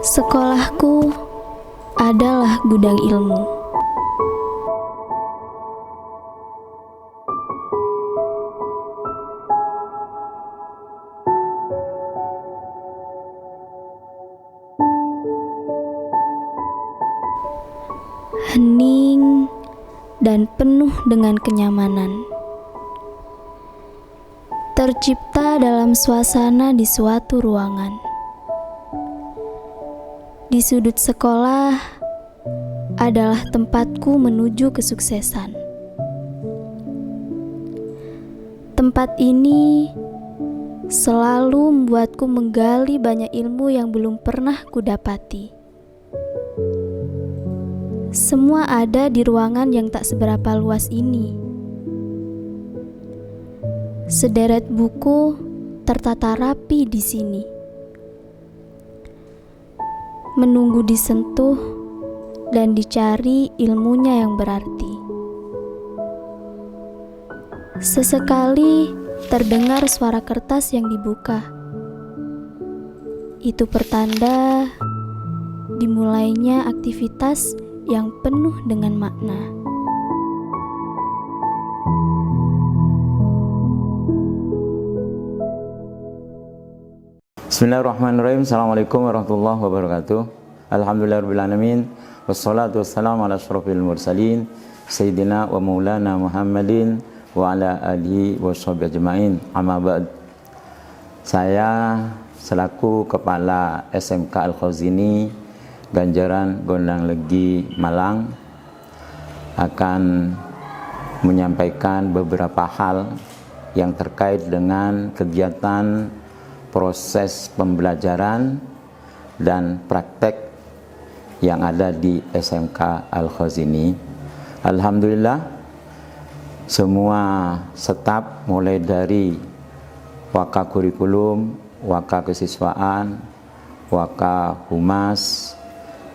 Sekolahku adalah gudang ilmu. Hening dan penuh dengan kenyamanan. Tercipta dalam suasana di suatu ruangan. Di sudut sekolah adalah tempatku menuju kesuksesan. Tempat ini selalu membuatku menggali banyak ilmu yang belum pernah kudapati. Semua ada di ruangan yang tak seberapa luas ini. Sederet buku tertata rapi di sini. Menunggu disentuh dan dicari ilmunya yang berarti. Sesekali terdengar suara kertas yang dibuka. Itu pertanda dimulainya aktivitas yang penuh dengan makna. Bismillahirrahmanirrahim. Assalamualaikum warahmatullahi wabarakatuh. Alhamdulillahirrahmanirrahim. Wassalatu wassalamu ala asyrafil mursalin Sayyidina wa maulana Muhammadin wa ala alihi wa sahbihi ajma'in. Amma ba'd. Saya selaku Kepala SMK Al-Khazini Ganjaran Gondang Legi Malang akan menyampaikan beberapa hal yang terkait dengan kegiatan proses pembelajaran dan praktek yang ada di SMK Al-Khazini. Alhamdulillah, semua staf mulai dari waka kurikulum, waka kesiswaan, waka humas,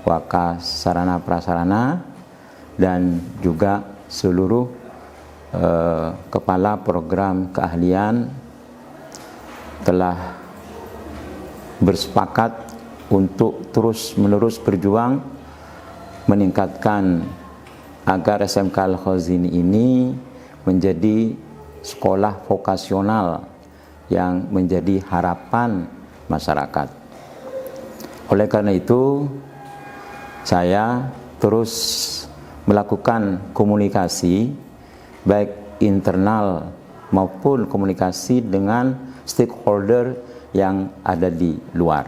waka sarana prasarana, dan juga seluruh kepala program keahlian telah bersepakat untuk terus-menerus berjuang meningkatkan agar SMK Al-Khazini ini menjadi sekolah vokasional yang menjadi harapan masyarakat. Oleh karena itu, saya terus melakukan komunikasi baik internal maupun komunikasi dengan stakeholder yang ada di luar,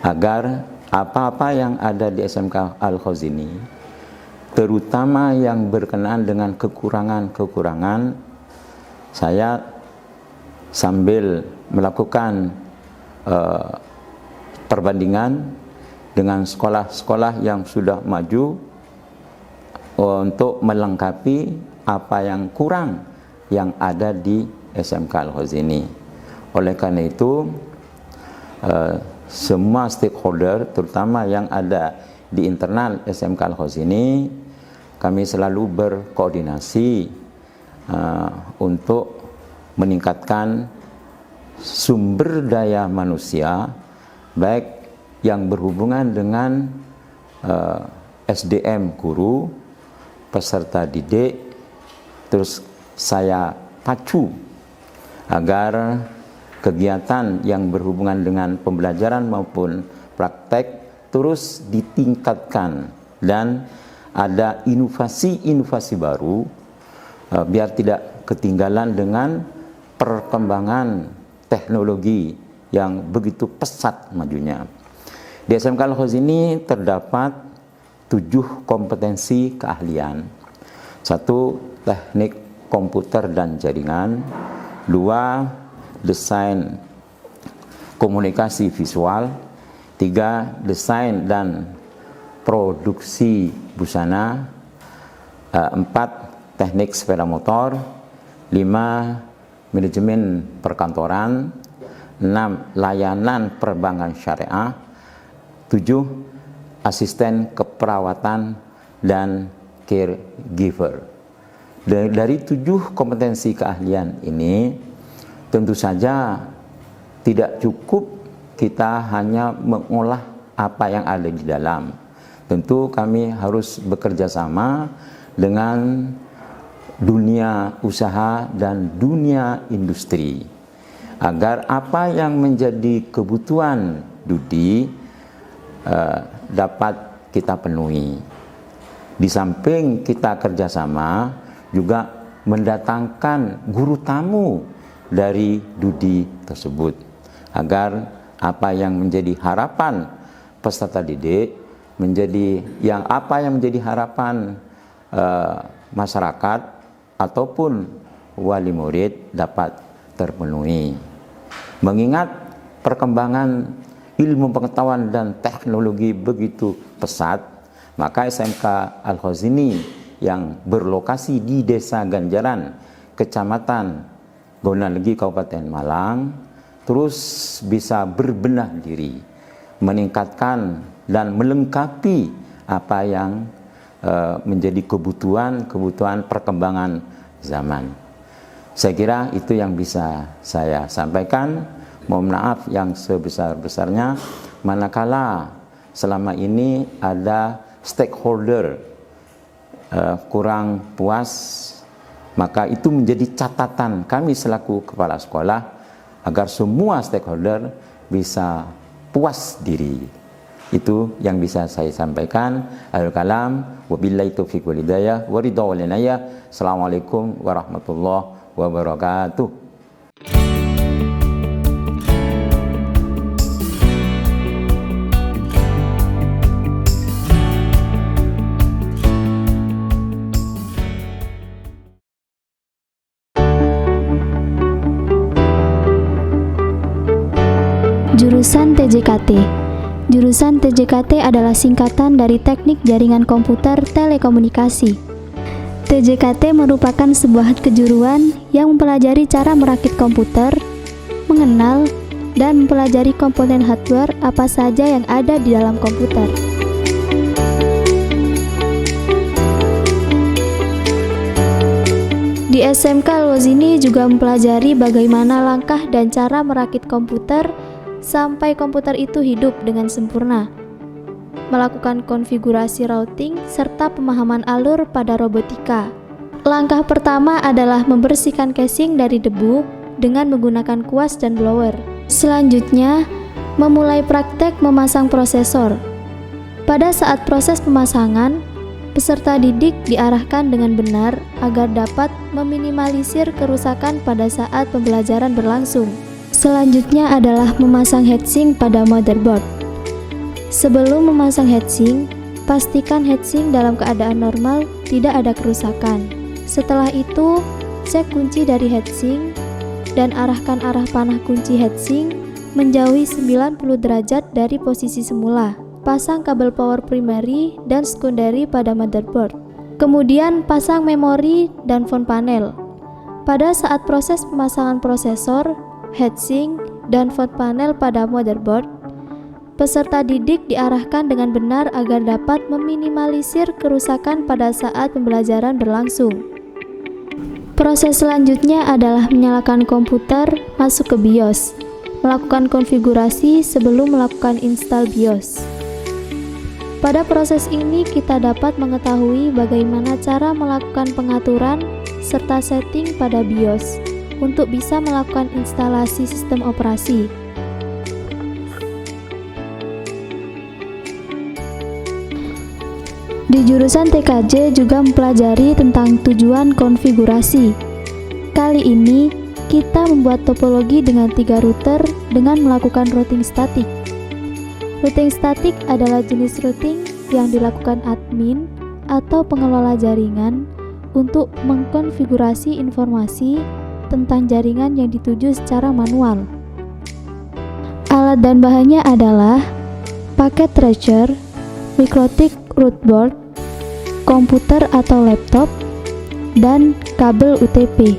agar apa-apa yang ada di SMK Al-Khazini, terutama yang berkenaan dengan kekurangan-kekurangan, saya sambil melakukan perbandingan dengan sekolah-sekolah yang sudah maju untuk melengkapi apa yang kurang yang ada di SMK Al-Khazini. Oleh karena itu, semua stakeholder, terutama yang ada di internal SMK Al-Khazini, kami selalu berkoordinasi untuk meningkatkan sumber daya manusia, baik yang berhubungan dengan SDM guru, peserta didik. Terus saya pacu agar kegiatan yang berhubungan dengan pembelajaran maupun praktek terus ditingkatkan dan ada inovasi-inovasi baru, biar tidak ketinggalan dengan perkembangan teknologi yang begitu pesat majunya. Di SMK Al-Khazini terdapat 7 kompetensi keahlian. 1. Teknik komputer dan jaringan. 2. Desain komunikasi visual. 3. Desain dan produksi busana. 4. Teknik sepeda motor. 5. Manajemen perkantoran. 6. Layanan perbankan syariah. 7. Asisten keperawatan dan caregiver. Dari 7 kompetensi keahlian ini, tentu saja tidak cukup kita hanya mengolah apa yang ada di dalam. Tentu kami harus bekerja sama dengan dunia usaha dan dunia industri agar apa yang menjadi kebutuhan Dudi dapat kita penuhi. Di samping kita kerjasama juga mendatangkan guru tamu dari Dudi tersebut agar apa yang menjadi harapan peserta didik apa yang menjadi harapan masyarakat ataupun wali murid dapat terpenuhi. Mengingat perkembangan ilmu pengetahuan dan teknologi begitu pesat, maka SMK Al-Khazini yang berlokasi di Desa Ganjaran, Kecamatan Gonalegi, Kabupaten Malang, terus bisa berbenah diri, meningkatkan dan melengkapi apa yang menjadi kebutuhan perkembangan zaman. Saya kira itu yang bisa saya sampaikan. Mohon maaf yang sebesar-besarnya manakala selama ini ada stakeholder kurang puas, maka itu menjadi catatan kami selaku kepala sekolah agar semua stakeholder bisa puas diri. Itu yang bisa saya sampaikan. Akhirul kalam, wabillahi taufiq wal hidayah, wa ridha wal inayah. Assalamualaikum warahmatullahi wabarakatuh. Jurusan TJKT. Jurusan TJKT adalah singkatan dari Teknik Jaringan Komputer Telekomunikasi. TJKT merupakan sebuah kejuruan yang mempelajari cara merakit komputer, mengenal, dan mempelajari komponen hardware apa saja yang ada di dalam komputer. Di SMK Al-Khazini juga mempelajari bagaimana langkah dan cara merakit komputer sampai komputer itu hidup dengan sempurna, melakukan konfigurasi routing, serta pemahaman alur pada robotika. Langkah pertama adalah membersihkan casing dari debu dengan menggunakan kuas dan blower. Selanjutnya, memulai praktek memasang prosesor. Pada saat proses pemasangan, peserta didik diarahkan dengan benar agar dapat meminimalisir kerusakan pada saat pembelajaran berlangsung. Selanjutnya adalah memasang heatsink pada motherboard. Sebelum memasang heatsink, pastikan heatsink dalam keadaan normal, tidak ada kerusakan. Setelah itu, cek kunci dari heatsink dan arahkan arah panah kunci heatsink menjauhi 90 derajat dari posisi semula. Pasang kabel power primary dan secondary pada motherboard. Kemudian pasang memori dan phone panel. Pada saat proses pemasangan prosesor, heatsink, dan phone panel pada motherboard, peserta didik diarahkan dengan benar agar dapat meminimalisir kerusakan pada saat pembelajaran berlangsung. Proses selanjutnya adalah menyalakan komputer, masuk ke BIOS, melakukan konfigurasi sebelum melakukan install BIOS. Pada proses ini kita dapat mengetahui bagaimana cara melakukan pengaturan serta setting pada BIOS untuk bisa melakukan instalasi sistem operasi. Di jurusan TKJ juga mempelajari tentang tujuan konfigurasi. Kali ini kita membuat topologi dengan 3 router dengan melakukan routing statik. Routing statik adalah jenis routing yang dilakukan admin atau pengelola jaringan untuk mengkonfigurasi informasi tentang jaringan yang dituju secara manual. Alat dan bahannya adalah paket tracer, MikroTik root board, komputer atau laptop, dan kabel UTP.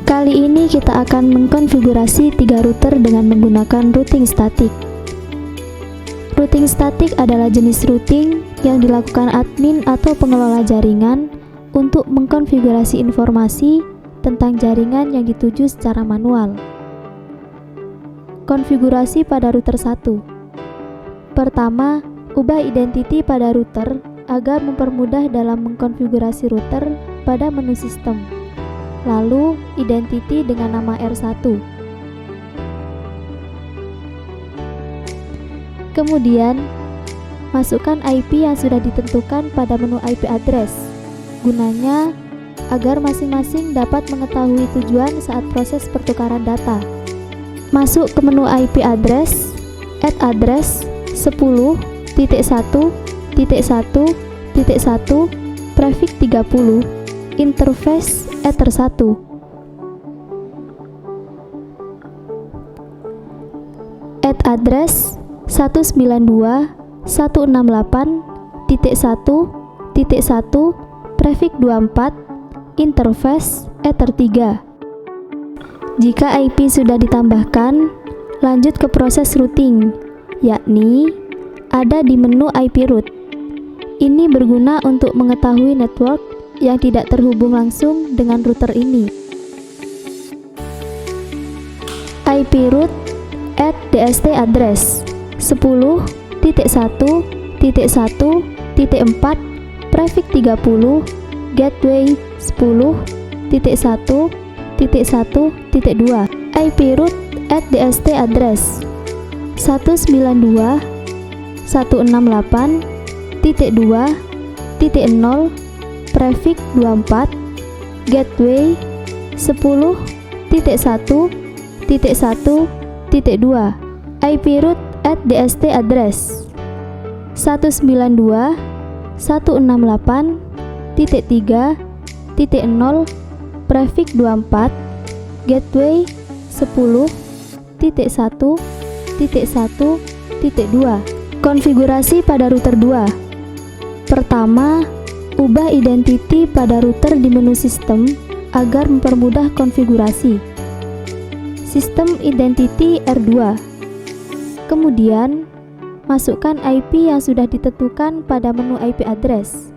Kali ini kita akan mengkonfigurasi 3 router dengan menggunakan routing statik. Routing statik adalah jenis routing yang dilakukan admin atau pengelola jaringan untuk mengkonfigurasi informasi tentang jaringan yang dituju secara manual. Konfigurasi pada router 1. Pertama, ubah identity pada router agar mempermudah dalam mengkonfigurasi router pada menu sistem. Lalu, identity dengan nama R1. Kemudian, masukkan IP yang sudah ditentukan pada menu IP address. Gunanya agar masing-masing dapat mengetahui tujuan saat proses pertukaran data. Masuk ke menu IP address, add address 10.1.1.1 prefix 30, interface ether 1. Add address 192.168.1.1 prefix 24, interface ether 3. Jika IP sudah ditambahkan, lanjut ke proses routing, yakni ada di menu IP route. Ini berguna untuk mengetahui network yang tidak terhubung langsung dengan router ini. IP route add DST address 10.1.1.4 prefix 30, gateway 10.1.1.2. IP route add DST address 192.168.2.0 prefix 24, gateway 10.1.1.2. IP route add DST address 192.168.3.0 prefix 24, gateway 10.1.1.2. Konfigurasi pada router 2. Pertama, ubah identity pada router di menu sistem agar mempermudah konfigurasi. Sistem identity R2. Kemudian, masukkan IP yang sudah ditentukan pada menu IP address.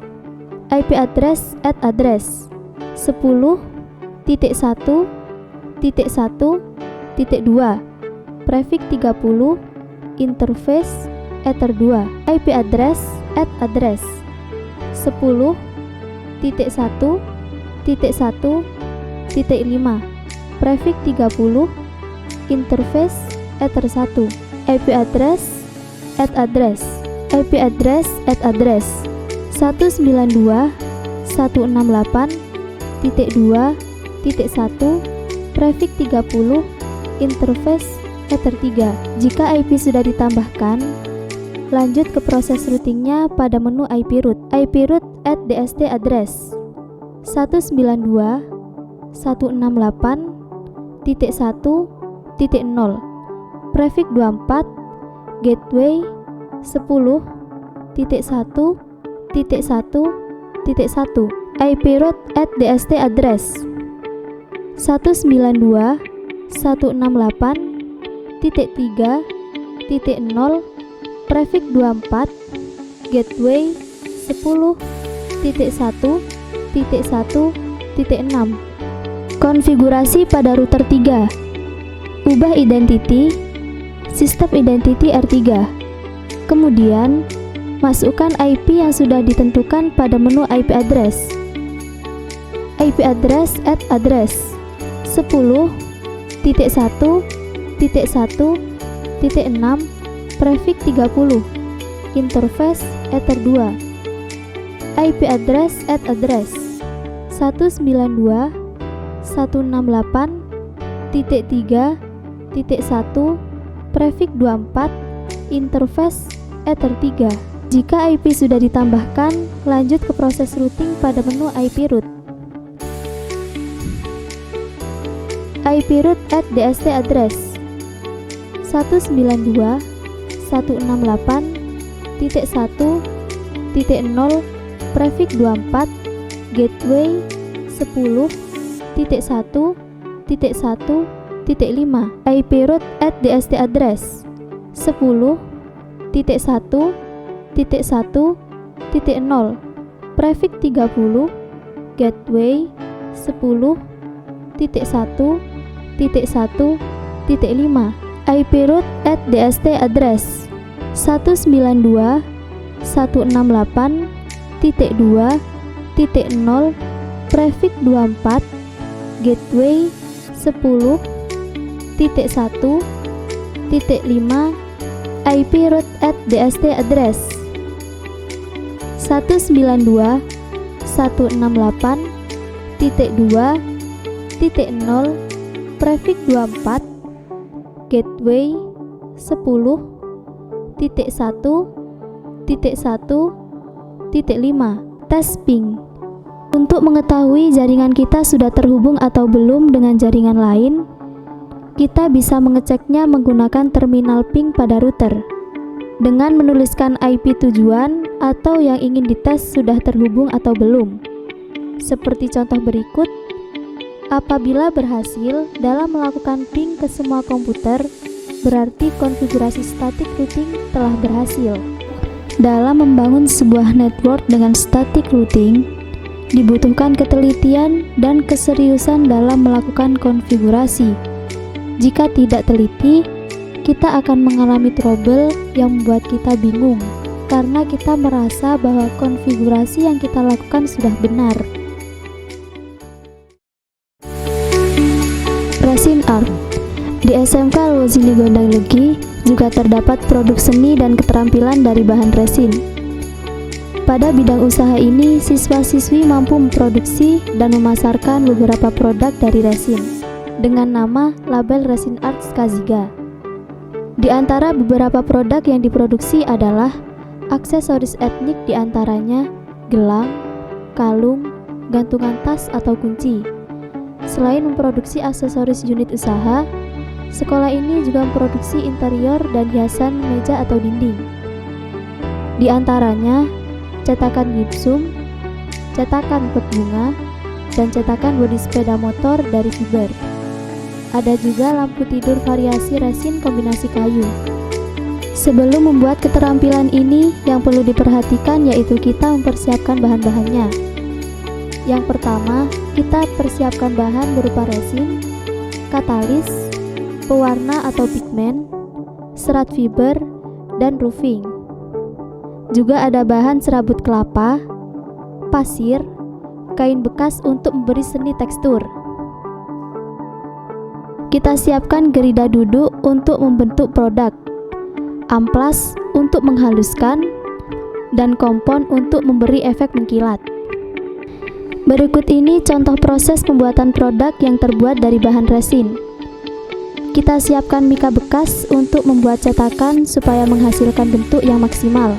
IP address add address 10.1.1.2 prefix 30, interface ether 2. IP address add address 10.1.1.5 prefix 30, interface ether 1. IP address add address add address 192.168.2.1 prefix 30, interface ether 3. Jika IP sudah ditambahkan, lanjut ke proses routingnya pada menu IP route. IP route add DST address 192.168.1.0 prefix 24, gateway 10.1.1.1. IP route add DST address 192.168.3.0 prefix 24, gateway 10.1.1.6. Konfigurasi pada router 3. Ubah identity sistem identity R3. Kemudian, masukkan IP yang sudah ditentukan pada menu IP address. IP address add address 10.1.1.6 prefix 30, interface ether 2. IP address add address 192.168.3.1 prefix 24, interface ether 3. Jika IP sudah ditambahkan, lanjut ke proses routing pada menu IP route. IP route add DST address 192.168.1.0 prefix 24, gateway 10.1.1.5. IP route add DST address 10.1.1.0 prefix 30, gateway 10.1.1.5. IP route add DST address 192.168.2.0 prefix 24 gateway 10.1.5 IP route at DST address 192.168.2.0 prefix 24 gateway 10.1.1.5 tes ping. Untuk mengetahui jaringan kita sudah terhubung atau belum dengan jaringan lain, kita bisa mengeceknya menggunakan terminal ping pada router dengan menuliskan IP tujuan atau yang ingin dites sudah terhubung atau belum. Seperti contoh berikut, apabila berhasil dalam melakukan ping ke semua komputer, berarti konfigurasi static routing telah berhasil. Dalam membangun sebuah network dengan static routing, dibutuhkan ketelitian dan keseriusan dalam melakukan konfigurasi. Jika tidak teliti, kita akan mengalami trouble yang membuat kita bingung karena kita merasa bahwa konfigurasi yang kita lakukan sudah benar. Resin Art. Di SMK Al-Wazini Gondang Legi juga terdapat produk seni dan keterampilan dari bahan resin. Pada bidang usaha ini, siswa-siswi mampu memproduksi dan memasarkan beberapa produk dari resin dengan nama label Resin Arts Kaziga. Di antara beberapa produk yang diproduksi adalah aksesoris etnik, diantaranya gelang, kalung, gantungan tas atau kunci. Selain memproduksi aksesoris unit usaha, sekolah ini juga memproduksi interior dan hiasan meja atau dinding. Di antaranya cetakan gipsum, cetakan pot bunga, dan cetakan bodi sepeda motor dari fiber. Ada juga lampu tidur variasi resin kombinasi kayu. Sebelum membuat keterampilan ini, yang perlu diperhatikan yaitu kita mempersiapkan bahan-bahannya. Yang pertama, kita persiapkan bahan berupa resin, katalis, pewarna atau pigmen, serat fiber, dan roofing. Juga ada bahan serabut kelapa, pasir, kain bekas untuk memberi seni tekstur. Kita siapkan gerida duduk untuk membentuk produk, amplas untuk menghaluskan, dan kompon untuk memberi efek mengkilat. Berikut ini contoh proses pembuatan produk yang terbuat dari bahan resin. Kita siapkan mika bekas untuk membuat cetakan supaya menghasilkan bentuk yang maksimal.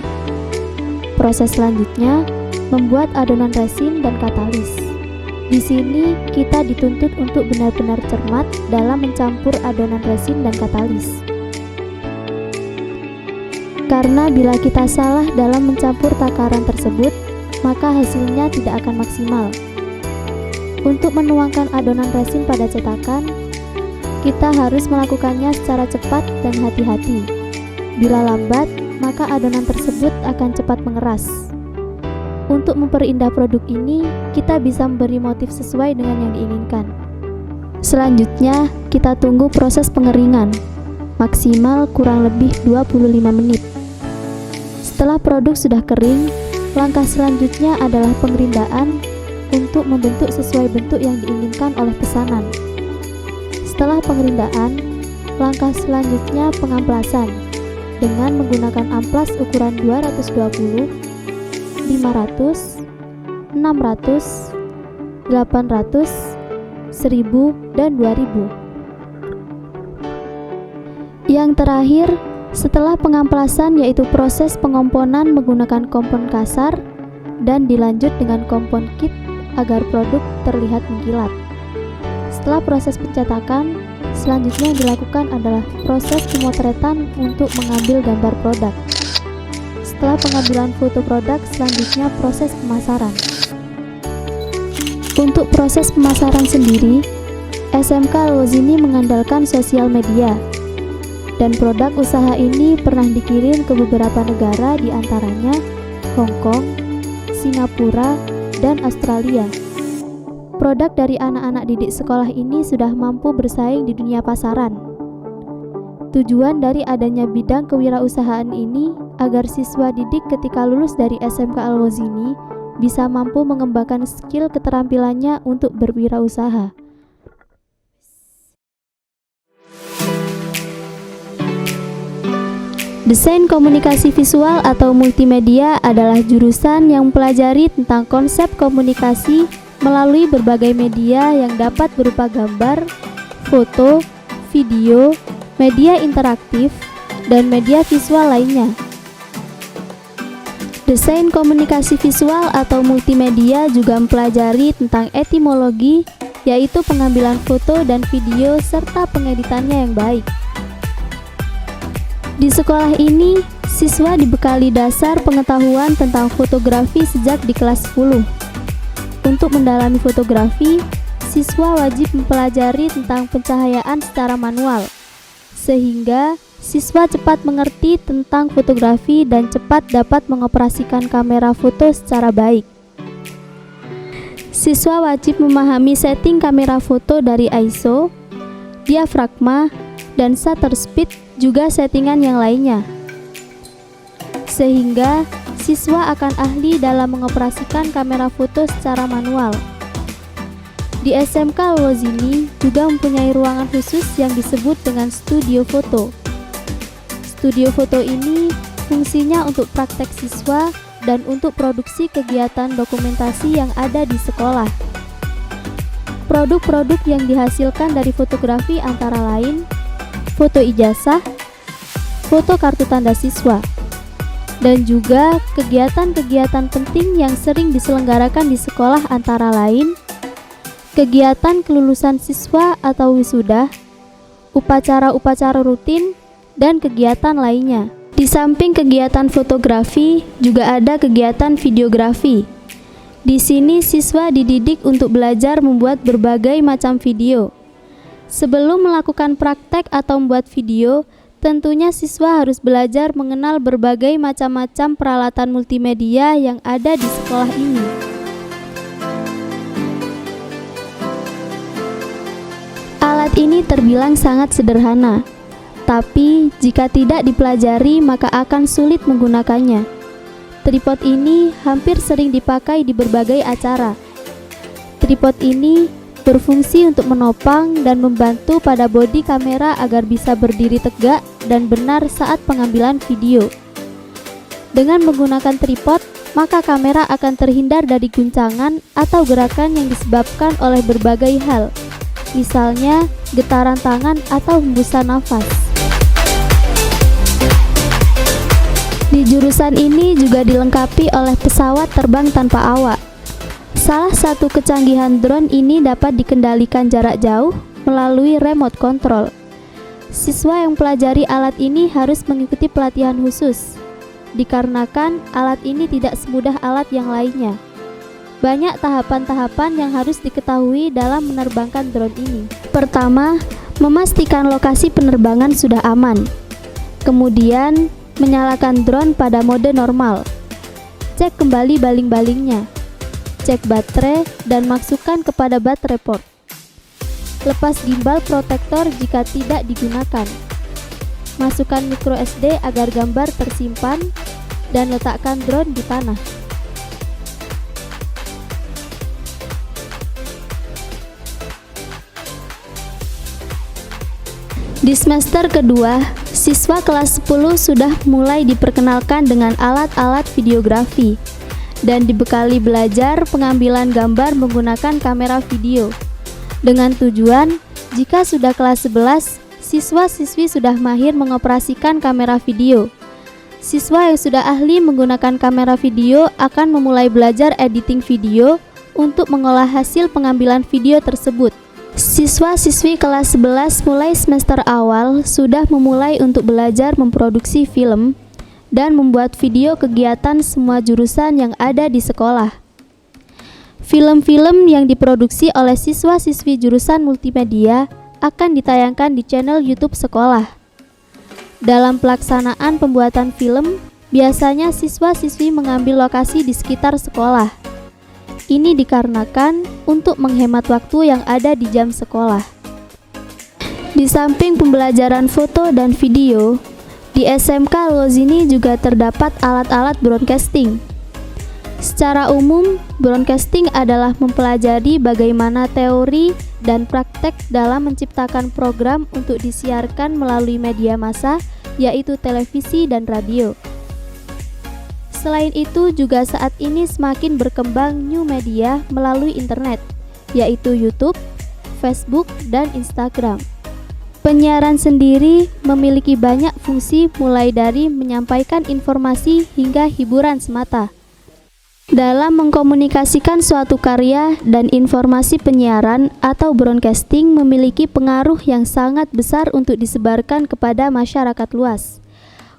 Proses selanjutnya, membuat adonan resin dan katalis. Di sini kita dituntut untuk benar-benar cermat dalam mencampur adonan resin dan katalis. Karena bila kita salah dalam mencampur takaran tersebut, maka hasilnya tidak akan maksimal. Untuk menuangkan adonan resin pada cetakan, kita harus melakukannya secara cepat dan hati-hati. Bila lambat, maka adonan tersebut akan cepat mengeras. Untuk memperindah produk ini, kita bisa memberi motif sesuai dengan yang diinginkan. Selanjutnya, kita tunggu proses pengeringan, maksimal kurang lebih 25 menit. Setelah produk sudah kering, langkah selanjutnya adalah pengerindaan untuk membentuk sesuai bentuk yang diinginkan oleh pesanan. Setelah pengerindaan, langkah selanjutnya pengamplasan dengan menggunakan amplas ukuran 220, 500, 600, 800, 1000, dan 2000. Yang terakhir, setelah pengamplasan yaitu proses pengomponan menggunakan kompon kasar dan dilanjut dengan kompon kit agar produk terlihat mengkilat. Setelah proses pencetakan, selanjutnya yang dilakukan adalah proses pemotretan untuk mengambil gambar produk. Setelah pengambilan foto produk, selanjutnya proses pemasaran. Untuk proses pemasaran sendiri, SMK Al-Wazini mengandalkan sosial media, dan produk usaha ini pernah dikirim ke beberapa negara, di antaranya Hong Kong, Singapura, dan Australia. Produk dari anak-anak didik sekolah ini sudah mampu bersaing di dunia pasaran. Tujuan dari adanya bidang kewirausahaan ini agar siswa didik ketika lulus dari SMK Al-Wazini bisa mampu mengembangkan skill keterampilannya untuk berwirausaha. Desain komunikasi visual atau multimedia adalah jurusan yang mempelajari tentang konsep komunikasi melalui berbagai media yang dapat berupa gambar, foto, video, media interaktif, dan media visual lainnya. Desain komunikasi visual atau multimedia juga mempelajari tentang etimologi, yaitu pengambilan foto dan video serta pengeditannya yang baik. Di sekolah ini, siswa dibekali dasar pengetahuan tentang fotografi sejak di kelas 10. Untuk mendalami fotografi, siswa wajib mempelajari tentang pencahayaan secara manual, sehingga siswa cepat mengerti tentang fotografi dan cepat dapat mengoperasikan kamera foto secara baik. Siswa wajib memahami setting kamera foto dari ISO, diafragma, dan shutter speed, juga settingan yang lainnya. Sehingga siswa akan ahli dalam mengoperasikan kamera foto secara manual. Di SMK Al-Wazini juga mempunyai ruangan khusus yang disebut dengan studio foto. Studio foto ini fungsinya untuk praktek siswa dan untuk produksi kegiatan dokumentasi yang ada di sekolah. Produk-produk yang dihasilkan dari fotografi antara lain foto ijazah, foto kartu tanda siswa, dan juga kegiatan-kegiatan penting yang sering diselenggarakan di sekolah antara lain kegiatan kelulusan siswa atau wisuda, upacara-upacara rutin, dan kegiatan lainnya. Di samping kegiatan fotografi, juga ada kegiatan videografi. Di sini siswa dididik untuk belajar membuat berbagai macam video. Sebelum melakukan praktek atau membuat video, tentunya siswa harus belajar mengenal berbagai macam-macam peralatan multimedia yang ada di sekolah ini. Alat ini terbilang sangat sederhana, tapi jika tidak dipelajari maka akan sulit menggunakannya. Tripod ini hampir sering dipakai di berbagai acara. Tripod ini berfungsi untuk menopang dan membantu pada bodi kamera agar bisa berdiri tegak dan benar saat pengambilan video. Dengan menggunakan tripod, maka kamera akan terhindar dari guncangan atau gerakan yang disebabkan oleh berbagai hal, misalnya getaran tangan atau hembusan nafas. Di jurusan ini juga dilengkapi oleh pesawat terbang tanpa awak. Salah satu kecanggihan drone ini dapat dikendalikan jarak jauh melalui remote control. Siswa yang pelajari alat ini harus mengikuti pelatihan khusus, dikarenakan alat ini tidak semudah alat yang lainnya. Banyak tahapan-tahapan yang harus diketahui dalam menerbangkan drone ini. Pertama, memastikan lokasi penerbangan sudah aman. Kemudian, menyalakan drone pada mode normal. Cek kembali baling-balingnya. Cek baterai dan masukkan kepada baterai port. Lepas gimbal protektor jika tidak digunakan. Masukkan micro SD agar gambar tersimpan dan letakkan drone di tanah. Di semester kedua, siswa kelas 10 sudah mulai diperkenalkan dengan alat-alat videografi dan dibekali belajar pengambilan gambar menggunakan kamera video. Dengan tujuan, jika sudah kelas 11, siswa-siswi sudah mahir mengoperasikan kamera video. Siswa yang sudah ahli menggunakan kamera video akan memulai belajar editing video untuk mengolah hasil pengambilan video tersebut. Siswa-siswi kelas 11 mulai semester awal sudah memulai untuk belajar memproduksi film dan membuat video kegiatan semua jurusan yang ada di sekolah. Film-film yang diproduksi oleh siswa-siswi jurusan multimedia akan ditayangkan di channel YouTube sekolah. Dalam pelaksanaan pembuatan film, biasanya siswa-siswi mengambil lokasi di sekitar sekolah. Ini dikarenakan untuk menghemat waktu yang ada di jam sekolah. Di samping pembelajaran foto dan video, di SMK Al-Ghazini juga terdapat alat-alat broadcasting. Secara umum, broadcasting adalah mempelajari bagaimana teori dan praktek dalam menciptakan program untuk disiarkan melalui media massa, yaitu televisi dan radio. Selain itu, juga saat ini semakin berkembang new media melalui internet, yaitu YouTube, Facebook, dan Instagram. Penyiaran sendiri memiliki banyak fungsi, mulai dari menyampaikan informasi hingga hiburan semata. Dalam mengkomunikasikan suatu karya dan informasi, penyiaran atau broadcasting memiliki pengaruh yang sangat besar untuk disebarkan kepada masyarakat luas.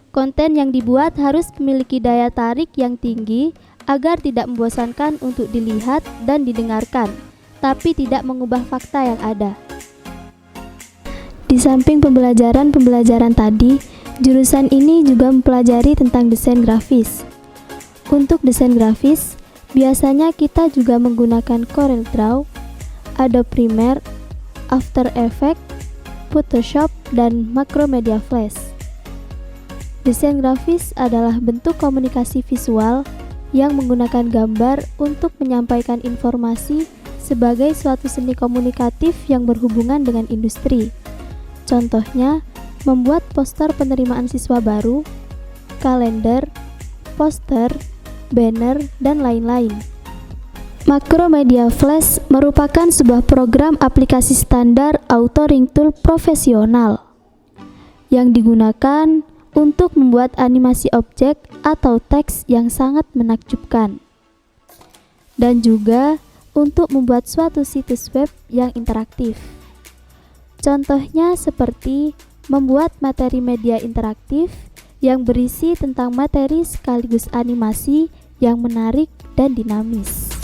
Konten yang dibuat harus memiliki daya tarik yang tinggi agar tidak membosankan untuk dilihat dan didengarkan, tapi tidak mengubah fakta yang ada. Di samping pembelajaran tadi, jurusan ini juga mempelajari tentang desain grafis. Untuk desain grafis, biasanya kita juga menggunakan CorelDRAW, Adobe Premiere, After Effects, Photoshop, dan Macromedia Flash. Desain grafis adalah bentuk komunikasi visual yang menggunakan gambar untuk menyampaikan informasi sebagai suatu seni komunikatif yang berhubungan dengan industri. Contohnya, membuat poster penerimaan siswa baru, kalender, poster, banner, dan lain-lain. Macromedia Flash merupakan sebuah program aplikasi standar authoring tool profesional yang digunakan untuk membuat animasi objek atau teks yang sangat menakjubkan, dan juga untuk membuat suatu situs web yang interaktif. Contohnya seperti membuat materi media interaktif yang berisi tentang materi sekaligus animasi yang menarik dan dinamis.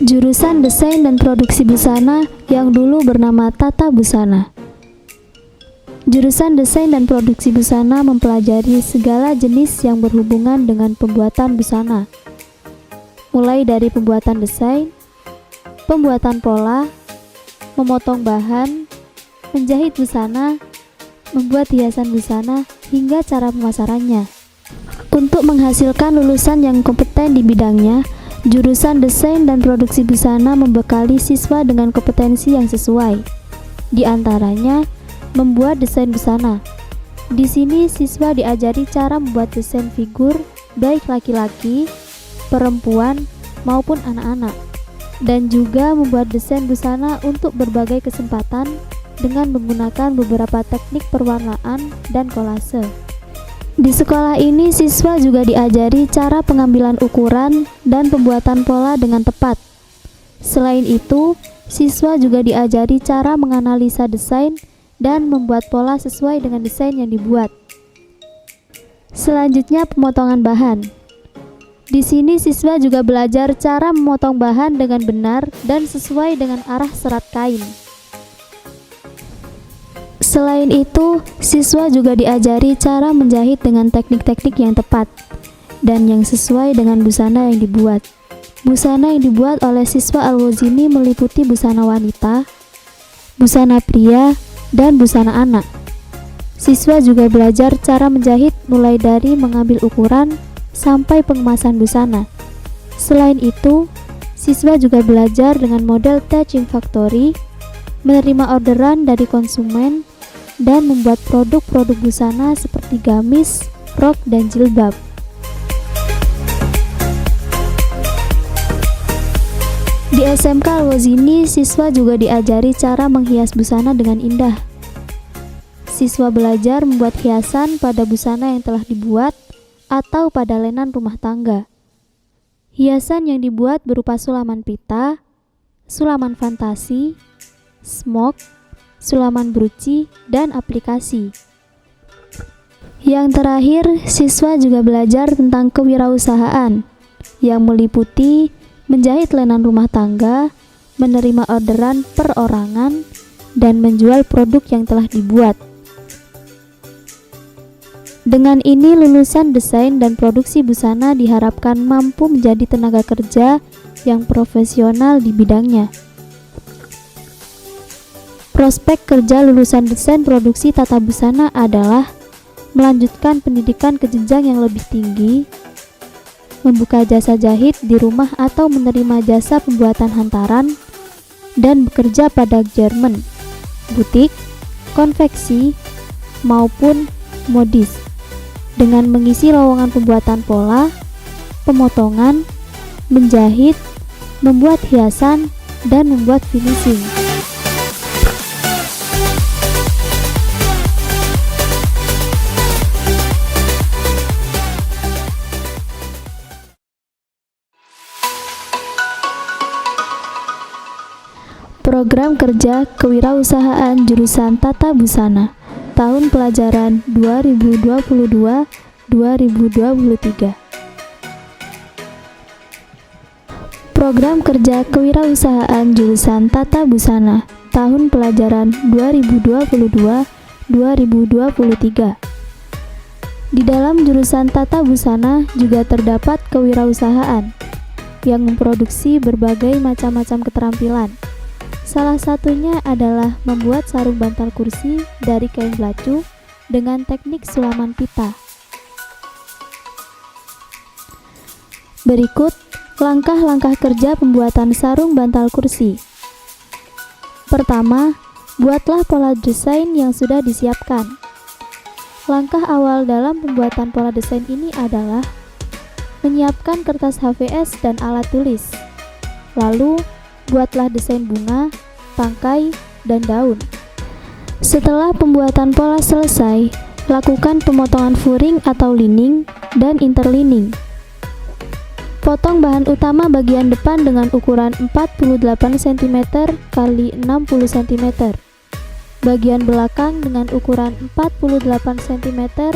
Jurusan Desain dan Produksi Busana yang dulu bernama Tata Busana. Jurusan Desain dan Produksi Busana mempelajari segala jenis yang berhubungan dengan pembuatan busana, mulai dari pembuatan desain, pembuatan pola, memotong bahan, menjahit busana, membuat hiasan busana, hingga cara pemasarannya. Untuk menghasilkan lulusan yang kompeten di bidangnya, jurusan Desain dan Produksi Busana membekali siswa dengan kompetensi yang sesuai. Di antaranya, membuat desain busana. Di sini siswa diajari cara membuat desain figur, baik laki-laki, perempuan, maupun anak-anak, dan juga membuat desain busana untuk berbagai kesempatan dengan menggunakan beberapa teknik perwarnaan dan kolase. Di sekolah ini, siswa juga diajari cara pengambilan ukuran dan pembuatan pola dengan tepat. Selain itu, siswa juga diajari cara menganalisa desain dan membuat pola sesuai dengan desain yang dibuat. Selanjutnya, pemotongan bahan. Di sini, siswa juga belajar cara memotong bahan dengan benar dan sesuai dengan arah serat kain. Selain itu, siswa juga diajari cara menjahit dengan teknik-teknik yang tepat dan yang sesuai dengan busana yang dibuat. Busana yang dibuat oleh siswa Al-Ghazini meliputi busana wanita, busana pria, dan busana anak. Siswa juga belajar cara menjahit mulai dari mengambil ukuran sampai pengemasan busana. Selain itu, siswa juga belajar dengan model Teaching Factory, menerima orderan dari konsumen, dan membuat produk-produk busana seperti gamis, rok, dan jilbab. Di SMK Al-Ghazini, siswa juga diajari cara menghias busana dengan indah. Siswa belajar membuat hiasan pada busana yang telah dibuat atau pada lenan rumah tangga. Hiasan yang dibuat berupa sulaman pita, sulaman fantasi, smock, sulaman bruci, dan aplikasi. Yang terakhir, siswa juga belajar tentang kewirausahaan yang meliputi menjahit lenan rumah tangga, menerima orderan perorangan, dan menjual produk yang telah dibuat. Dengan ini, lulusan desain dan produksi busana diharapkan mampu menjadi tenaga kerja yang profesional di bidangnya. Prospek kerja lulusan desain produksi tata busana adalah melanjutkan pendidikan ke jenjang yang lebih tinggi, membuka jasa jahit di rumah atau menerima jasa pembuatan hantaran, dan bekerja pada garment, butik, konveksi, maupun modis, dengan mengisi lowongan pembuatan pola, pemotongan, menjahit, membuat hiasan, dan membuat finishing. Program Kerja Kewirausahaan jurusan Tata Busana tahun pelajaran 2022-2023. Program Kerja Kewirausahaan jurusan Tata Busana tahun pelajaran 2022-2023. Di dalam jurusan Tata Busana juga terdapat kewirausahaan yang memproduksi berbagai macam-macam keterampilan. Salah satunya adalah membuat sarung bantal kursi dari kain belacu dengan teknik sulaman pita. Berikut langkah-langkah kerja pembuatan sarung bantal kursi. Pertama, buatlah pola desain yang sudah disiapkan. Langkah awal dalam pembuatan pola desain ini adalah menyiapkan kertas HVS dan alat tulis. Lalu, buatlah desain bunga, tangkai, dan daun. Setelah pembuatan pola selesai, lakukan pemotongan furing atau lining dan interlining. Potong bahan utama bagian depan dengan ukuran 48 cm x 60 cm. Bagian belakang dengan ukuran 48 cm x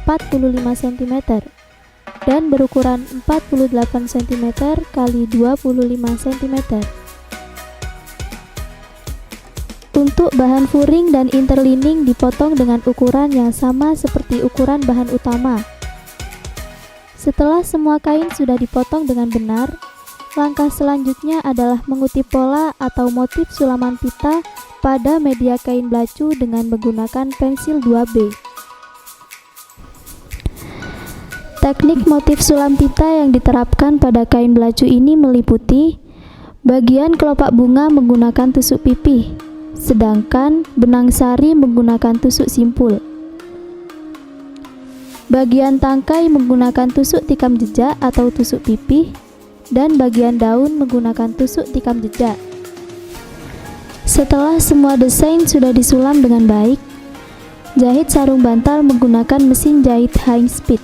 45 cm dan berukuran 48 cm x 25 cm. Untuk bahan furing dan interlining dipotong dengan ukuran yang sama seperti ukuran bahan utama. Setelah semua kain sudah dipotong dengan benar, langkah selanjutnya adalah mengutip pola atau motif sulaman pita pada media kain belacu dengan menggunakan pensil 2B. Teknik motif sulam pita yang diterapkan pada kain belacu ini meliputi bagian kelopak bunga menggunakan tusuk pipih, sedangkan benang sari menggunakan tusuk simpul. Bagian tangkai menggunakan tusuk tikam jejak atau tusuk pipih, dan bagian daun menggunakan tusuk tikam jejak. Setelah semua desain sudah disulam dengan baik, jahit sarung bantal menggunakan mesin jahit high speed.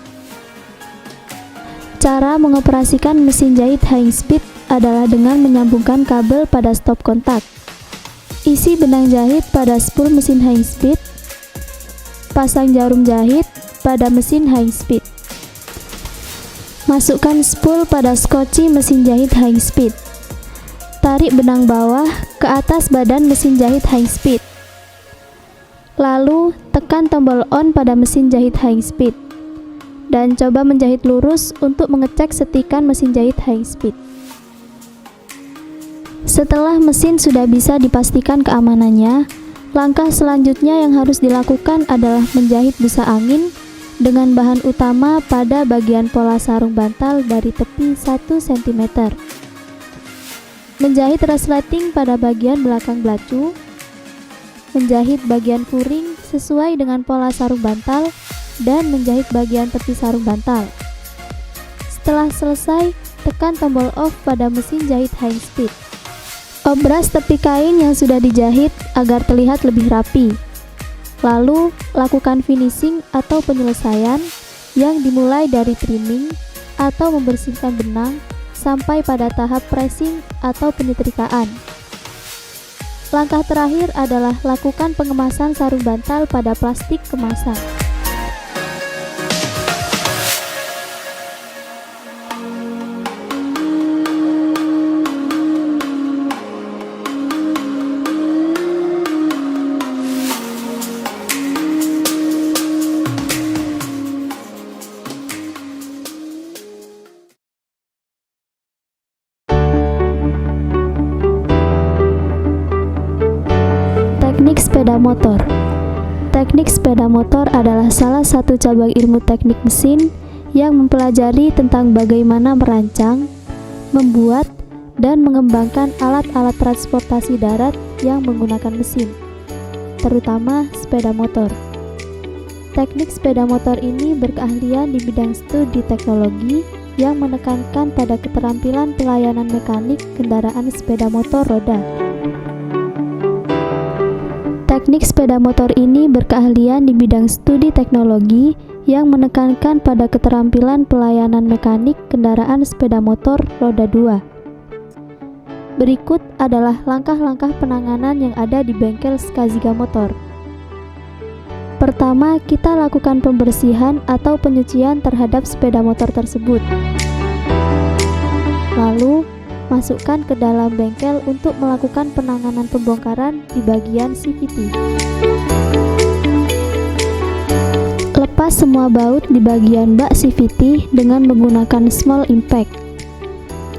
Cara mengoperasikan mesin jahit high speed adalah dengan menyambungkan kabel pada stop kontak. Isi benang jahit pada spool mesin high speed. Pasang jarum jahit pada mesin high speed. Masukkan spool pada skoci mesin jahit high speed. Tarik benang bawah ke atas badan mesin jahit high speed. Lalu tekan tombol on pada mesin jahit high speed. Dan coba menjahit lurus untuk mengecek setikan mesin jahit high speed. Setelah mesin sudah bisa dipastikan keamanannya, langkah selanjutnya yang harus dilakukan adalah menjahit busa angin dengan bahan utama pada bagian pola sarung bantal dari tepi 1 cm. Menjahit resleting pada bagian belakang belacu. Menjahit bagian furing sesuai dengan pola sarung bantal dan menjahit bagian tepi sarung bantal. Setelah selesai, tekan tombol off pada mesin jahit high speed. Obras tepi kain yang sudah dijahit agar terlihat lebih rapi. Lalu, lakukan finishing atau penyelesaian yang dimulai dari trimming atau membersihkan benang sampai pada tahap pressing atau penyetrikaan. Langkah terakhir adalah lakukan pengemasan sarung bantal pada plastik kemasan. Sepeda motor. Teknik sepeda motor adalah salah satu cabang ilmu teknik mesin yang mempelajari tentang bagaimana merancang, membuat, dan mengembangkan alat-alat transportasi darat yang menggunakan mesin, terutama sepeda motor. Teknik sepeda motor ini berkeahlian di bidang studi teknologi yang menekankan pada keterampilan pelayanan mekanik kendaraan sepeda motor roda. Teknik sepeda motor ini berkeahlian di bidang studi teknologi yang menekankan pada keterampilan pelayanan mekanik kendaraan sepeda motor roda 2. Berikut adalah langkah-langkah penanganan yang ada di bengkel Skaziga Motor. Pertama, kita lakukan pembersihan atau penyucian terhadap sepeda motor tersebut. Lalu, masukkan ke dalam bengkel untuk melakukan penanganan pembongkaran di bagian CVT. Lepas semua baut di bagian bak CVT dengan menggunakan small impact.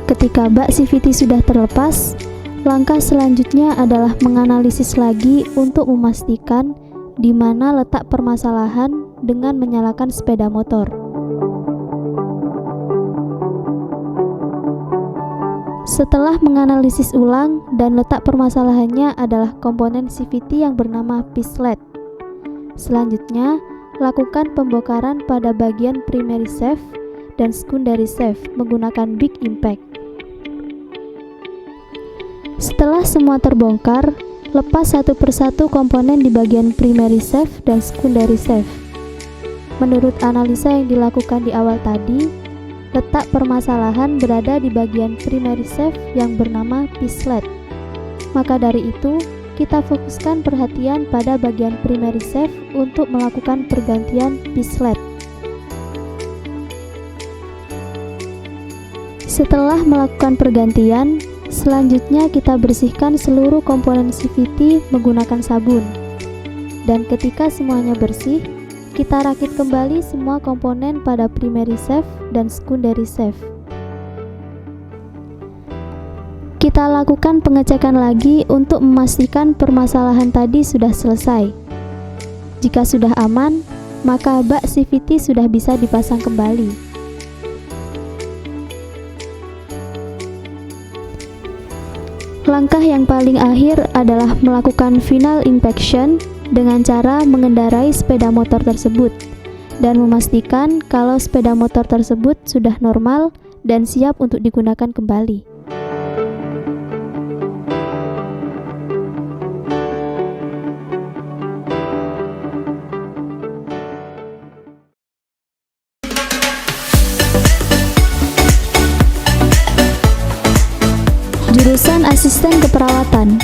Ketika bak CVT sudah terlepas, langkah selanjutnya adalah menganalisis lagi untuk memastikan di mana letak permasalahan dengan menyalakan sepeda motor. Setelah menganalisis ulang dan letak permasalahannya adalah komponen CVT yang bernama P-sled. Selanjutnya, lakukan pembongkaran pada bagian primary shaft dan secondary shaft menggunakan big impact. Setelah semua terbongkar, lepas satu persatu komponen di bagian primary shaft dan secondary shaft. Menurut analisa yang dilakukan di awal tadi, letak permasalahan berada di bagian primary shaft yang bernama P-sled. Maka dari itu, kita fokuskan perhatian pada bagian primary shaft untuk melakukan pergantian P-sled. Setelah melakukan pergantian, selanjutnya kita bersihkan seluruh komponen CVT menggunakan sabun. Dan ketika semuanya bersih, kita rakit kembali semua komponen pada primary shaft dan secondary shaft. Kita lakukan pengecekan lagi untuk memastikan permasalahan tadi sudah selesai. Jika sudah aman, maka bak CVT sudah bisa dipasang kembali. Langkah yang paling akhir adalah melakukan final inspection dengan cara mengendarai sepeda motor tersebut dan memastikan kalau sepeda motor tersebut sudah normal dan siap untuk digunakan kembali. Jurusan Asisten Keperawatan.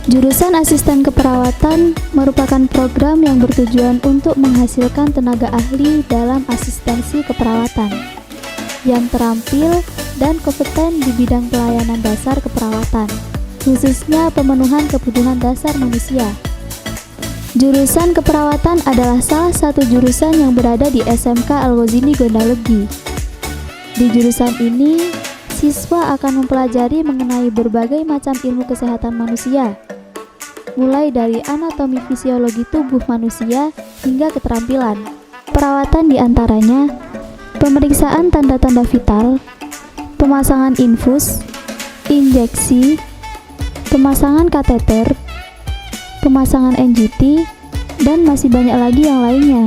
Jurusan Asisten Keperawatan merupakan program yang bertujuan untuk menghasilkan tenaga ahli dalam asistensi keperawatan yang terampil dan kompeten di bidang pelayanan dasar keperawatan, khususnya pemenuhan kebutuhan dasar manusia. Jurusan keperawatan adalah salah satu jurusan yang berada di SMK Al-Ghazini Gondalegi. Di jurusan ini, siswa akan mempelajari mengenai berbagai macam ilmu kesehatan manusia, mulai dari anatomi fisiologi tubuh manusia hingga keterampilan. Perawatan diantaranya pemeriksaan tanda-tanda vital, pemasangan infus, injeksi, pemasangan kateter, pemasangan NGT, dan masih banyak lagi yang lainnya.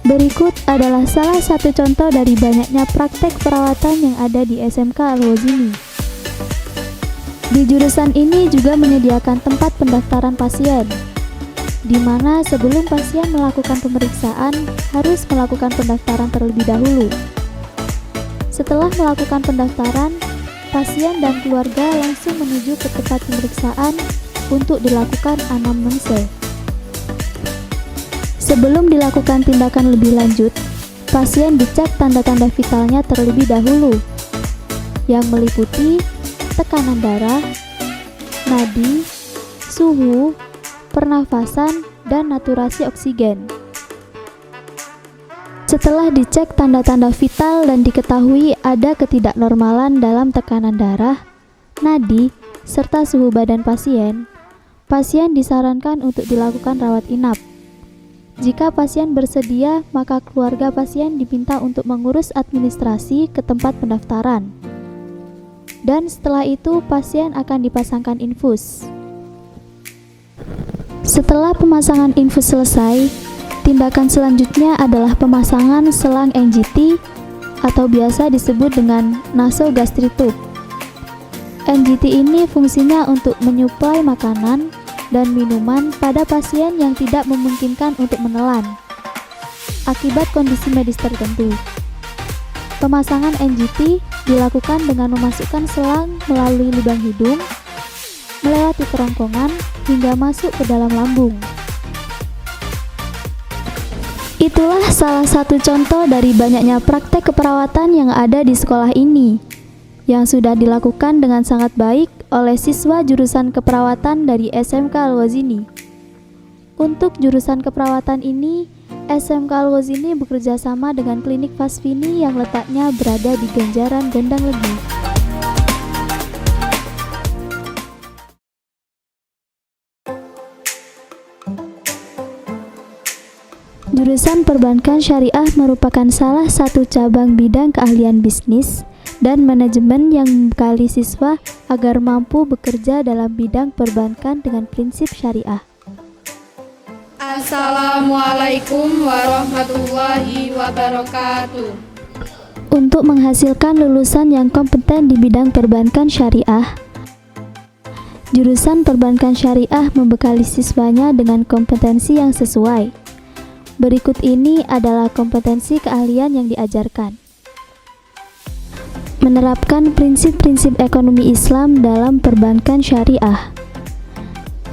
Berikut adalah salah satu contoh dari banyaknya praktek perawatan yang ada di SMK Al-Ghazini. Di jurusan ini juga menyediakan tempat pendaftaran pasien, di mana sebelum pasien melakukan pemeriksaan harus melakukan pendaftaran terlebih dahulu. Setelah melakukan pendaftaran, pasien dan keluarga langsung menuju ke tempat pemeriksaan untuk dilakukan anamnese. Sebelum dilakukan tindakan lebih lanjut, pasien dicek tanda-tanda vitalnya terlebih dahulu, yang meliputi tekanan darah, nadi, suhu, pernafasan, dan saturasi oksigen. Setelah dicek tanda-tanda vital dan diketahui ada ketidaknormalan dalam tekanan darah, nadi, serta suhu badan pasien, pasien disarankan untuk dilakukan rawat inap. Jika pasien bersedia, maka keluarga pasien diminta untuk mengurus administrasi ke tempat pendaftaran. Dan setelah itu, pasien akan dipasangkan infus. Setelah pemasangan infus selesai, tindakan selanjutnya adalah pemasangan selang NGT atau biasa disebut dengan nasogastric tube. NGT ini fungsinya untuk menyuplai makanan dan minuman pada pasien yang tidak memungkinkan untuk menelan akibat kondisi medis tertentu. Pemasangan NGT dilakukan dengan memasukkan selang melalui lubang hidung, melewati kerongkongan hingga masuk ke dalam lambung. Itulah salah satu contoh dari banyaknya praktek keperawatan yang ada di sekolah ini, yang sudah dilakukan dengan sangat baik oleh siswa jurusan keperawatan dari SMK Al-Wazini. Untuk jurusan keperawatan ini, SMK Al-Wazini bekerja sama dengan klinik Fasvini yang letaknya berada di Ganjaran Gondang Legi. Jurusan Perbankan Syariah merupakan salah satu cabang bidang keahlian bisnis dan manajemen yang membekali siswa agar mampu bekerja dalam bidang perbankan dengan prinsip syariah. Assalamualaikum warahmatullahi wabarakatuh. Untuk menghasilkan lulusan yang kompeten di bidang perbankan syariah, jurusan Perbankan Syariah membekali siswanya dengan kompetensi yang sesuai. Berikut ini adalah kompetensi keahlian yang diajarkan. Menerapkan prinsip-prinsip ekonomi Islam dalam perbankan syariah.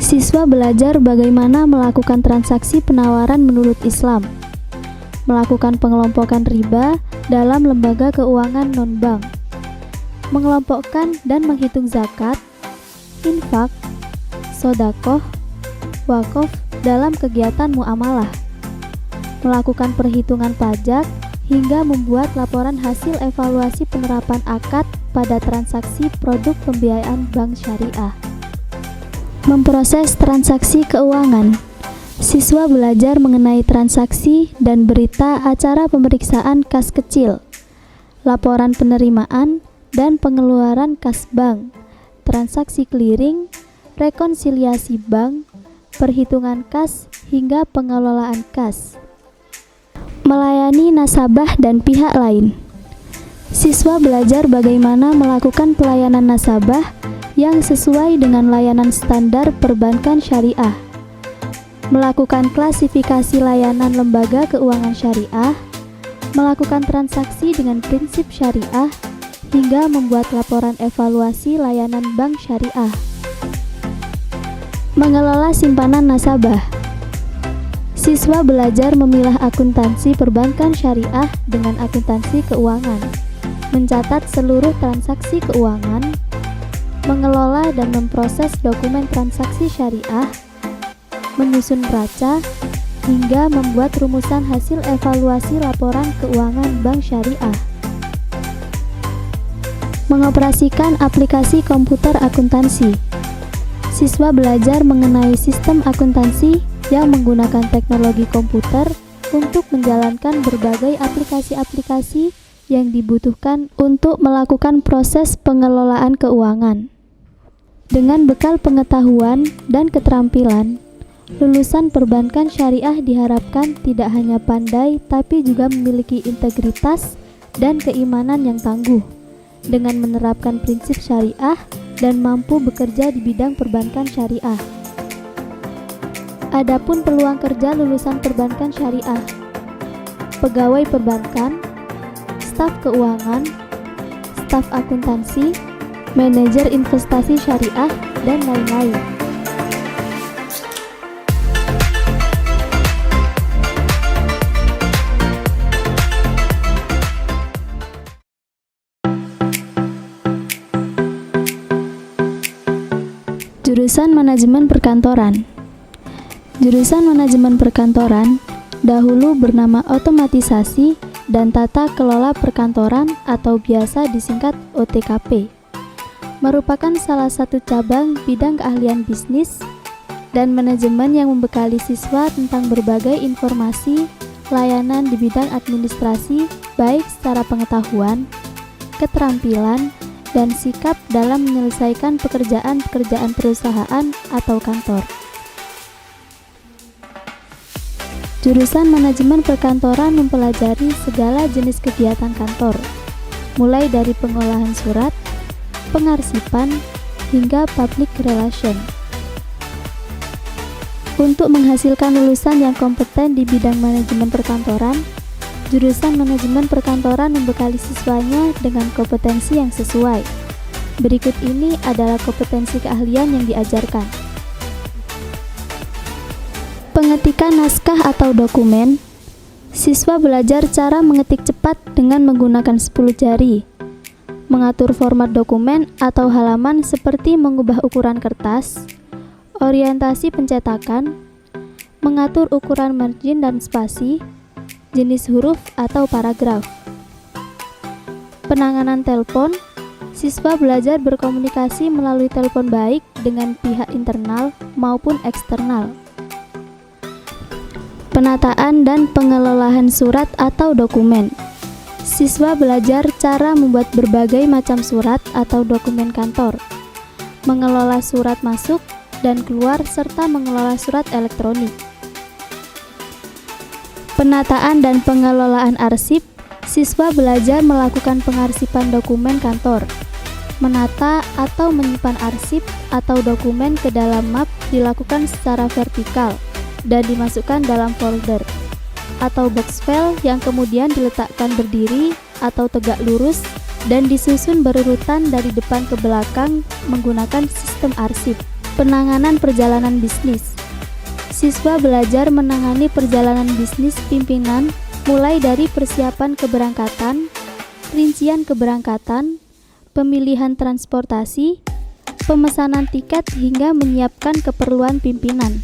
Siswa belajar bagaimana melakukan transaksi penawaran menurut Islam, melakukan pengelompokan riba dalam lembaga keuangan non-bank, mengelompokkan dan menghitung zakat, infak, sodakoh, wakaf dalam kegiatan muamalah, melakukan perhitungan pajak, hingga membuat laporan hasil evaluasi penerapan akad pada transaksi produk pembiayaan bank syariah. Memproses transaksi keuangan. Siswa belajar mengenai transaksi dan berita acara pemeriksaan kas kecil, laporan penerimaan dan pengeluaran kas bank, transaksi clearing, rekonsiliasi bank, perhitungan kas, hingga pengelolaan kas. Melayani nasabah dan pihak lain. Siswa belajar bagaimana melakukan pelayanan nasabah yang sesuai dengan layanan standar perbankan syariah, melakukan klasifikasi layanan lembaga keuangan syariah, melakukan transaksi dengan prinsip syariah, hingga membuat laporan evaluasi layanan bank syariah. Mengelola simpanan nasabah. Siswa belajar memilah akuntansi perbankan syariah dengan akuntansi keuangan, mencatat seluruh transaksi keuangan, mengelola dan memproses dokumen transaksi syariah, menyusun neraca, hingga membuat rumusan hasil evaluasi laporan keuangan bank syariah. Mengoperasikan aplikasi komputer akuntansi. Siswa belajar mengenai sistem akuntansi yang menggunakan teknologi komputer untuk menjalankan berbagai aplikasi-aplikasi yang dibutuhkan untuk melakukan proses pengelolaan keuangan. Dengan bekal pengetahuan dan keterampilan, lulusan perbankan syariah diharapkan tidak hanya pandai tapi juga memiliki integritas dan keimanan yang tangguh dengan menerapkan prinsip syariah dan mampu bekerja di bidang perbankan syariah. Adapun peluang kerja lulusan perbankan syariah: pegawai perbankan, staf keuangan, staf akuntansi, manajer investasi syariah, dan lain-lain. Jurusan Manajemen Perkantoran. Jurusan Manajemen Perkantoran dahulu bernama Otomatisasi dan Tata Kelola Perkantoran atau biasa disingkat OTKP. merupakan salah satu cabang bidang keahlian bisnis dan manajemen yang membekali siswa tentang berbagai informasi layanan di bidang administrasi, baik secara pengetahuan, keterampilan, dan sikap dalam menyelesaikan pekerjaan-pekerjaan perusahaan atau kantor. Jurusan Manajemen Perkantoran mempelajari segala jenis kegiatan kantor, mulai dari pengolahan surat, pengarsipan, hingga public relation. Untuk menghasilkan lulusan yang kompeten di bidang manajemen perkantoran, jurusan Manajemen Perkantoran membekali siswanya dengan kompetensi yang sesuai. Berikut ini adalah kompetensi keahlian yang diajarkan. Pengetikan naskah atau dokumen. Siswa belajar cara mengetik cepat dengan menggunakan 10 jari. Mengatur format dokumen atau halaman seperti mengubah ukuran kertas, orientasi pencetakan, mengatur ukuran margin dan spasi, jenis huruf atau paragraf. Penanganan telepon. Siswa belajar berkomunikasi melalui telepon baik dengan pihak internal maupun eksternal. Penataan dan pengelolaan surat atau dokumen. Siswa belajar cara membuat berbagai macam surat atau dokumen kantor, mengelola surat masuk dan keluar serta mengelola surat elektronik. Penataan dan pengelolaan arsip. Siswa belajar melakukan pengarsipan dokumen kantor, menata atau menyimpan arsip atau dokumen ke dalam map dilakukan secara vertikal dan dimasukkan dalam folder atau box file yang kemudian diletakkan berdiri atau tegak lurus dan disusun berurutan dari depan ke belakang menggunakan sistem arsip. Penanganan perjalanan bisnis. Siswa belajar menangani perjalanan bisnis pimpinan mulai dari persiapan keberangkatan, rincian keberangkatan, pemilihan transportasi, pemesanan tiket hingga menyiapkan keperluan pimpinan.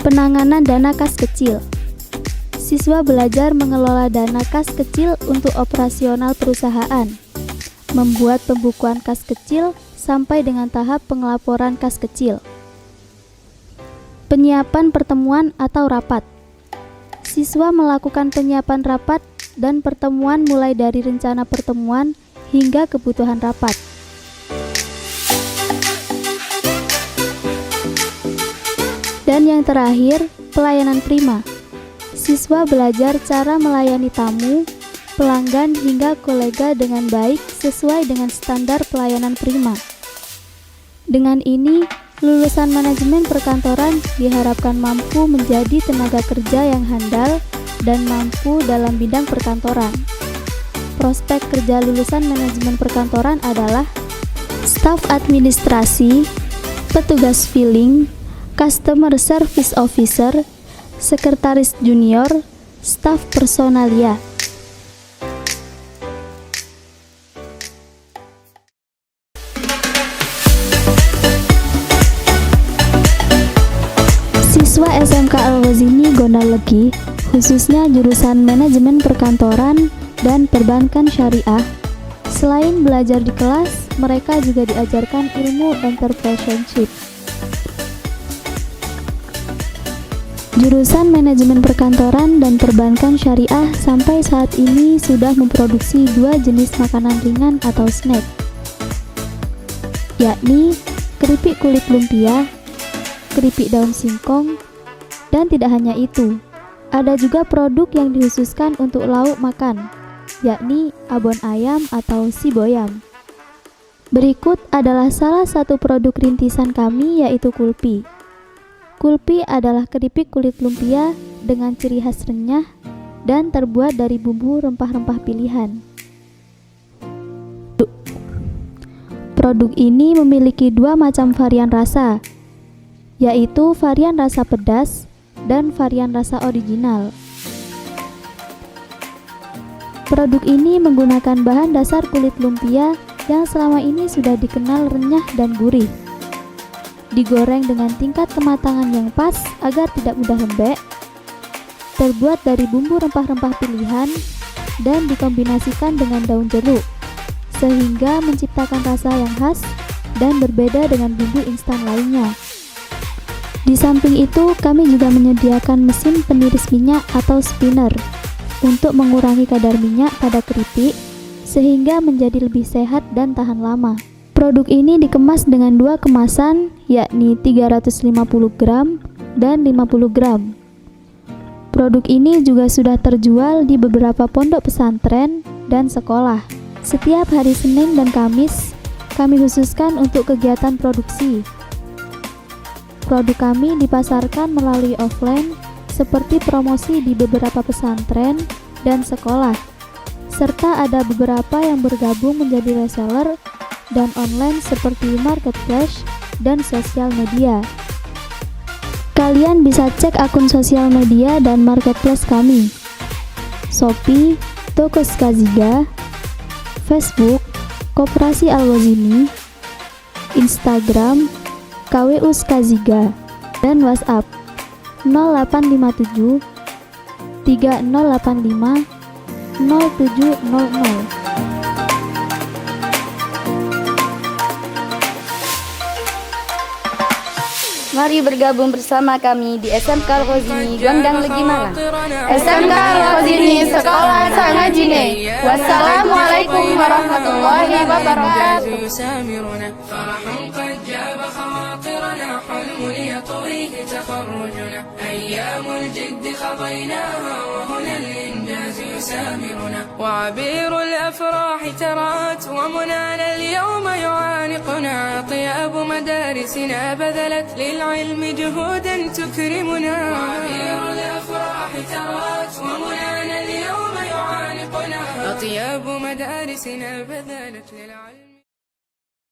Penanganan dana kas kecil. Siswa belajar mengelola dana kas kecil untuk operasional perusahaan, membuat pembukuan kas kecil sampai dengan tahap pengelaporan kas kecil. Penyiapan pertemuan atau rapat. Siswa melakukan penyiapan rapat dan pertemuan mulai dari rencana pertemuan hingga kebutuhan rapat. Dan yang terakhir, pelayanan prima. Siswa belajar cara melayani tamu, pelanggan hingga kolega dengan baik sesuai dengan standar pelayanan prima. Dengan ini, lulusan manajemen perkantoran diharapkan mampu menjadi tenaga kerja yang handal dan mampu dalam bidang perkantoran. Prospek kerja lulusan manajemen perkantoran adalah staf administrasi, petugas filling, Customer Service Officer, Sekretaris Junior, Staf Personalia. Siswa SMK Al-Ghazini Gondalegi, khususnya jurusan Manajemen Perkantoran dan Perbankan Syariah, selain belajar di kelas, mereka juga diajarkan ilmu entrepreneurship. Jurusan Manajemen Perkantoran dan Perbankan Syariah sampai saat ini sudah memproduksi 2 jenis makanan ringan atau snack, yakni keripik kulit lumpia, keripik daun singkong, dan tidak hanya itu, ada juga produk yang dikhususkan untuk lauk makan, yakni abon ayam atau siboyam. Berikut adalah salah satu produk rintisan kami, yaitu kulpi. Kulpi adalah keripik kulit lumpia dengan ciri khas renyah dan terbuat dari bumbu rempah-rempah pilihan. Produk ini memiliki 2 macam varian rasa, yaitu varian rasa pedas dan varian rasa original. Produk ini menggunakan bahan dasar kulit lumpia yang selama ini sudah dikenal renyah dan gurih. Digoreng dengan tingkat kematangan yang pas agar tidak mudah lembek. Terbuat dari bumbu rempah-rempah pilihan dan dikombinasikan dengan daun jeruk, sehingga menciptakan rasa yang khas dan berbeda dengan bumbu instan lainnya. Di samping itu, kami juga menyediakan mesin peniris minyak atau spinner untuk mengurangi kadar minyak pada keripik sehingga menjadi lebih sehat dan tahan lama. Produk ini dikemas dengan 2 kemasan, yakni 350 gram dan 50 gram. Produk ini juga sudah terjual di beberapa pondok pesantren dan sekolah. Setiap hari Senin dan Kamis, kami khususkan untuk kegiatan produksi. Produk kami dipasarkan melalui offline seperti promosi di beberapa pesantren dan sekolah, serta ada beberapa yang bergabung menjadi reseller dan online seperti marketplace dan sosial media. Kalian bisa cek akun sosial media dan marketplace kami: Shopee, Toko Skaziga, Facebook, Koperasi Al-Ghazini, Instagram, KWU Skaziga, dan WhatsApp 0857 3085 0700. Mari bergabung bersama kami di SMK Al-Ghazini, Gondang Legi Malang. SMK Al-Ghazini Sekolah Sangajine. Wassalamualaikum warahmatullahi wabarakatuh. وعبير الأفراح ترات ومنانا اليوم يعانقنا طياب مدارسنا بذلت للعلم جهودا تكرمنا وعبير الأفراح ترات ومنانا اليوم يعانقنا طياب مدارسنا بذلت للعلم